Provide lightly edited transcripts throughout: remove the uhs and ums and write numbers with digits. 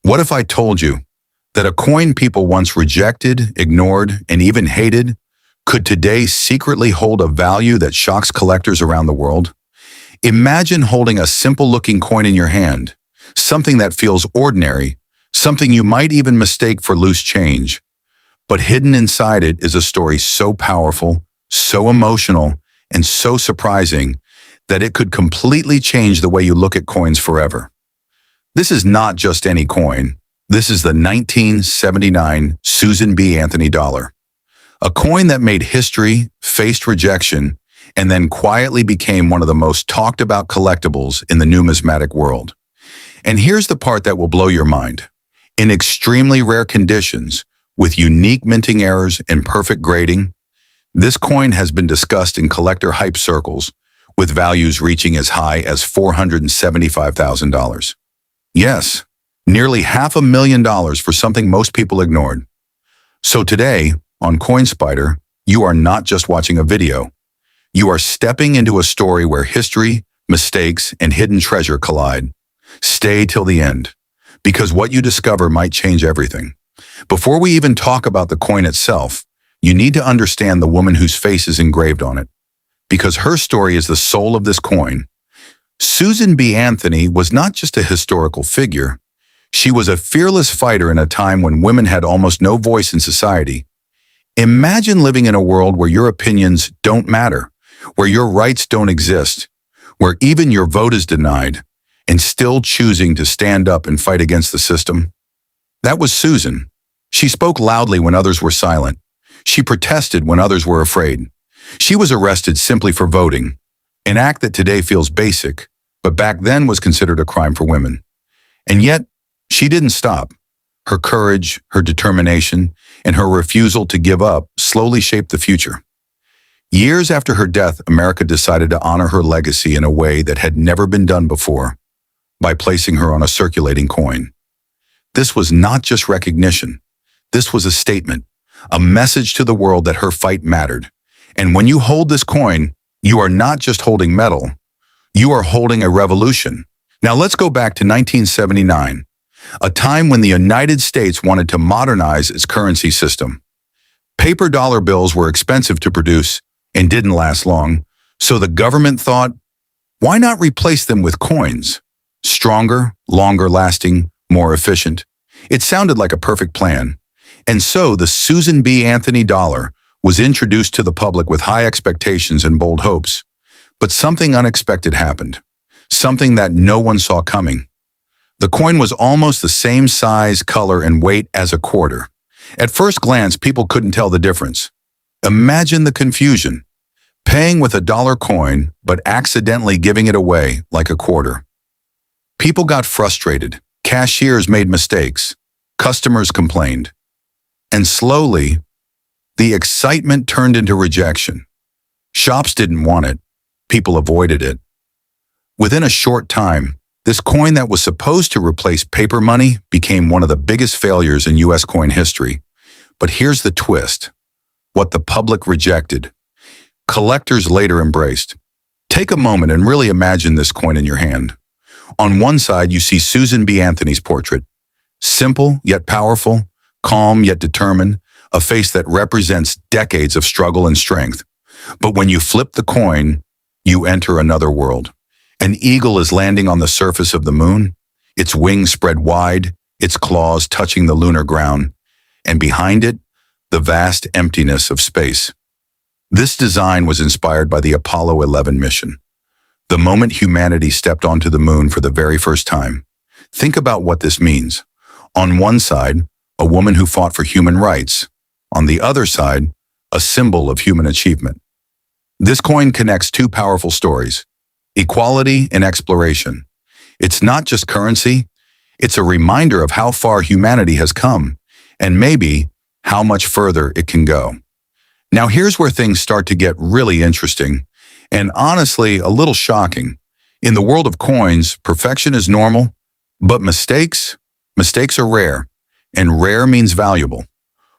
What if I told you that a coin people once rejected, ignored, and even hated could today secretly hold a value that shocks collectors around the world? Imagine holding a simple-looking coin in your hand, something that feels ordinary, something you might even mistake for loose change. But hidden inside it is a story so powerful, so emotional, and so surprising that it could completely change the way you look at coins forever. This is not just any coin. This is the 1979 Susan B. Anthony dollar. A coin that made history, faced rejection, and then quietly became one of the most talked about collectibles in the numismatic world. And here's the part that will blow your mind. In extremely rare conditions, with unique minting errors and perfect grading, this coin has been discussed in collector hype circles, with values reaching as high as $475,000. Yes, nearly $500,000 for something most people ignored. So today, on Coin Spyder, you are not just watching a video. You are stepping into a story where history, mistakes, and hidden treasure collide. Stay till the end, because what you discover might change everything. Before we even talk about the coin itself, you need to understand the woman whose face is engraved on it, because her story is the soul of this coin. Susan B. Anthony was not just a historical figure. She was a fearless fighter in a time when women had almost no voice in society. Imagine living in a world where your opinions don't matter, where your rights don't exist, where even your vote is denied, and still choosing to stand up and fight against the system. That was Susan. She spoke loudly when others were silent. She protested when others were afraid. She was arrested simply for voting, an act that today feels basic, but back then was considered a crime for women. And yet, she didn't stop. Her courage, her determination, and her refusal to give up slowly shaped the future. Years after her death, America decided to honor her legacy in a way that had never been done before, by placing her on a circulating coin. This was not just recognition. This was a statement, a message to the world that her fight mattered. And when you hold this coin, you are not just holding metal, you are holding a revolution. Now let's go back to 1979, a time when the United States wanted to modernize its currency system. Paper dollar bills were expensive to produce and didn't last long, so the government thought, why not replace them with coins? Stronger, longer lasting, more efficient. It sounded like a perfect plan. And so the Susan B. Anthony dollar was introduced to the public with high expectations and bold hopes. But something unexpected happened, something that no one saw coming. The coin was almost the same size, color, and weight as a quarter. At first glance, people couldn't tell the difference. Imagine the confusion, paying with a dollar coin, but accidentally giving it away like a quarter. People got frustrated, cashiers made mistakes, customers complained. And slowly, the excitement turned into rejection. Shops didn't want it. People avoided it. Within a short time, this coin that was supposed to replace paper money became one of the biggest failures in U.S. coin history. But here's the twist. What the public rejected, collectors later embraced. Take a moment and really imagine this coin in your hand. On one side, you see Susan B. Anthony's portrait. Simple yet powerful, calm yet determined, a face that represents decades of struggle and strength. But when you flip the coin, you enter another world. An eagle is landing on the surface of the moon, its wings spread wide, its claws touching the lunar ground, and behind it, the vast emptiness of space. This design was inspired by the Apollo 11 mission, the moment humanity stepped onto the moon for the very first time. Think about what this means. On one side, a woman who fought for human rights. On the other side, a symbol of human achievement. This coin connects two powerful stories, equality and exploration. It's not just currency, it's a reminder of how far humanity has come, and maybe how much further it can go. Now here's where things start to get really interesting, and honestly a little shocking. In the world of coins, perfection is normal, but mistakes are rare, and rare means valuable.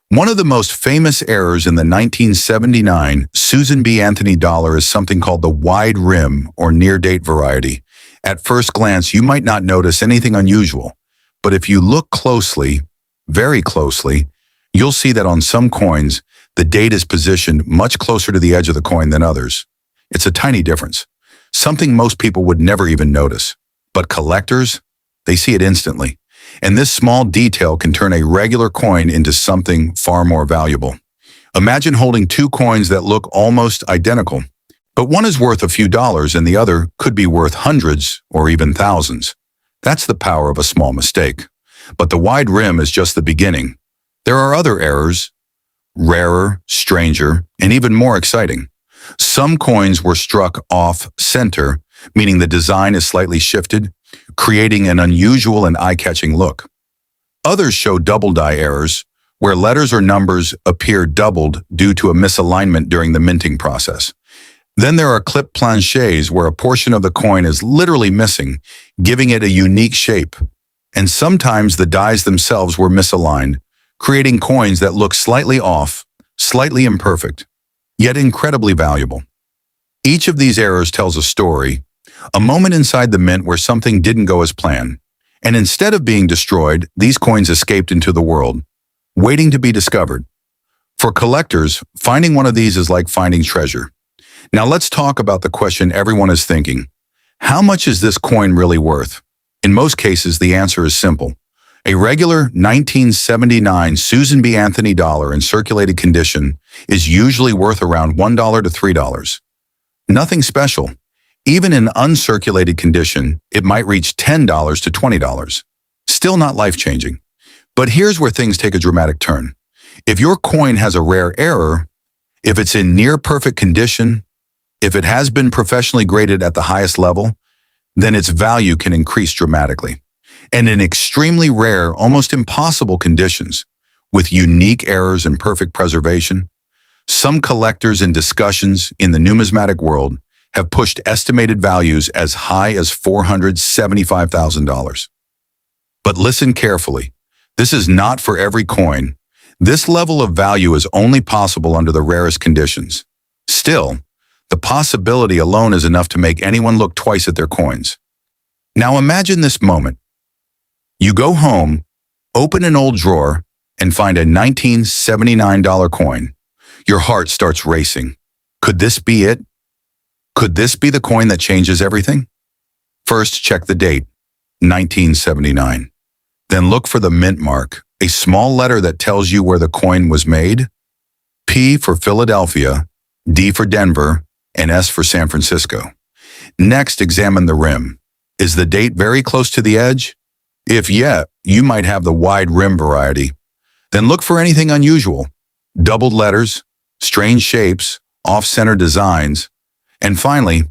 One of the most famous errors in the 1979 Susan B. Anthony dollar is something called the wide rim or near-date variety. At first glance, you might not notice anything unusual, but if you look closely, very closely, you'll see that on some coins, the date is positioned much closer to the edge of the coin than others. It's a tiny difference, something most people would never even notice. But collectors, they see it instantly. And this small detail can turn a regular coin into something far more valuable. Imagine holding two coins that look almost identical, but one is worth a few dollars and the other could be worth hundreds or even thousands. That's the power of a small mistake. But the wide rim is just the beginning. There are other errors, rarer, stranger, and even more exciting. Some coins were struck off-center, meaning the design is slightly shifted, creating an unusual and eye-catching look. Others show double die errors, where letters or numbers appear doubled due to a misalignment during the minting process. Then there are clip planchets where a portion of the coin is literally missing, giving it a unique shape. And sometimes the dies themselves were misaligned, creating coins that look slightly off, slightly imperfect, yet incredibly valuable. Each of these errors tells a story, a moment inside the mint where something didn't go as planned. And instead of being destroyed, these coins escaped into the world, waiting to be discovered. For collectors, finding one of these is like finding treasure. Now let's talk about the question everyone is thinking. How much is this coin really worth? In most cases, the answer is simple. A regular 1979 Susan B. Anthony dollar in circulated condition is usually worth around $1 to $3. Nothing special. Even in uncirculated condition, it might reach $10 to $20. Still not life-changing. But here's where things take a dramatic turn. If your coin has a rare error, if it's in near-perfect condition, if it has been professionally graded at the highest level, then its value can increase dramatically. And in extremely rare, almost impossible conditions, with unique errors and perfect preservation, some collectors and discussions in the numismatic world have pushed estimated values as high as $475,000. But listen carefully. This is not for every coin. This level of value is only possible under the rarest conditions. Still, the possibility alone is enough to make anyone look twice at their coins. Now imagine this moment. You go home, open an old drawer, and find a $1979 coin. Your heart starts racing. Could this be it? Could this be the coin that changes everything? First, check the date, 1979. Then look for the mint mark, a small letter that tells you where the coin was made. P for Philadelphia, D for Denver, and S for San Francisco. Next, examine the rim. Is the date very close to the edge? If yeah, you might have the wide rim variety. Then look for anything unusual. Doubled letters, strange shapes, off-center designs. And finally,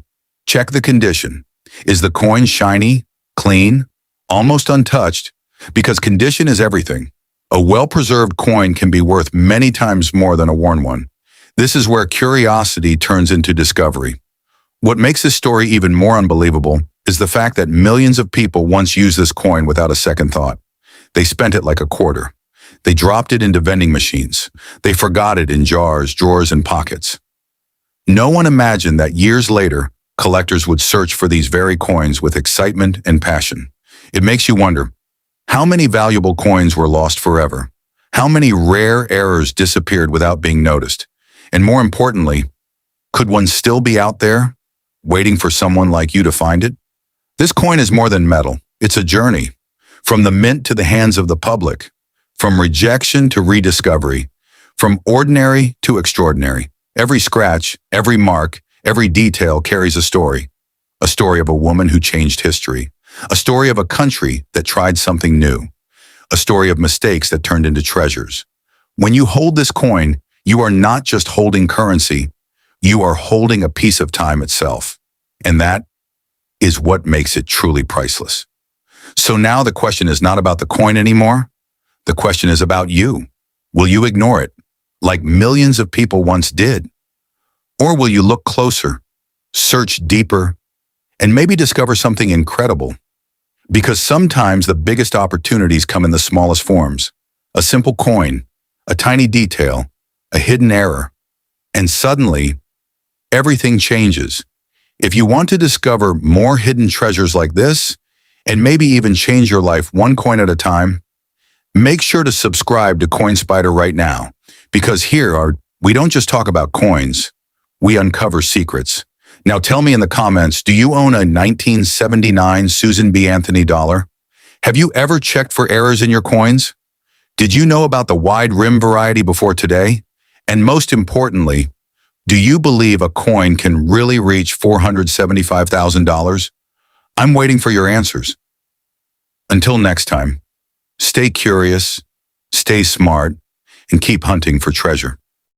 check the condition. Is the coin shiny, clean, almost untouched? Because condition is everything. A well-preserved coin can be worth many times more than a worn one. This is where curiosity turns into discovery. What makes this story even more unbelievable is the fact that millions of people once used this coin without a second thought. They spent it like a quarter. They dropped it into vending machines. They forgot it in jars, drawers, and pockets. No one imagined that years later, collectors would search for these very coins with excitement and passion. It makes you wonder, how many valuable coins were lost forever? How many rare errors disappeared without being noticed? And more importantly, could one still be out there, waiting for someone like you to find it? This coin is more than metal. It's a journey. From the mint to the hands of the public. From rejection to rediscovery. From ordinary to extraordinary. Every scratch, every mark, every detail carries a story. A story of a woman who changed history. A story of a country that tried something new. A story of mistakes that turned into treasures. When you hold this coin, you are not just holding currency, you are holding a piece of time itself. And that is what makes it truly priceless. So now the question is not about the coin anymore. The question is about you. Will you ignore it, like millions of people once did? Or will you look closer, search deeper, and maybe discover something incredible? Because sometimes the biggest opportunities come in the smallest forms. A simple coin, a tiny detail, a hidden error, and suddenly, everything changes. If you want to discover more hidden treasures like this, and maybe even change your life one coin at a time? Make sure to subscribe to Coin Spyder right now, because we don't just talk about coins, we uncover secrets. Now tell me in the comments, do you own a 1979 Susan B. Anthony dollar? Have you ever checked for errors in your coins? Did you know about the wide rim variety before today? And most importantly, do you believe a coin can really reach $475,000? I'm waiting for your answers. Until next time, stay curious, stay smart, and keep hunting for treasure.